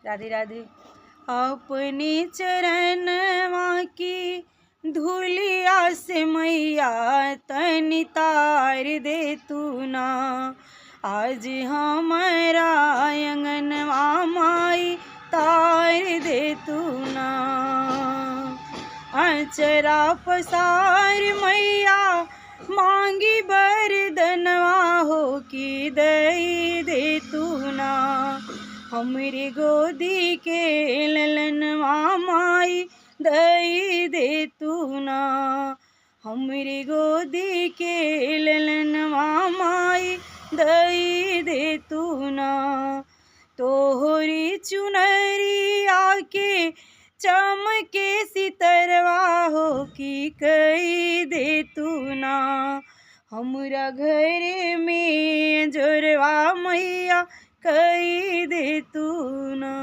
राधे राधे। अपने चरण की धूलिया से मैया तनि तार दे तू ना। आज हमारा आंगनवा माई तार दे तू ना। अचरा पसार मैया मांगी बरदनवा हो की दई दे तू ना। हमरे गोदी के ललनवा माई दई दे तू ना। हमरे गोदी के ललनवा माई दई दे तू ना। तोहरी चुनरी आके चमके सितरवा हो की कई दे तू ना। हमरा घर में जोरवा मैया कई दे तू ना।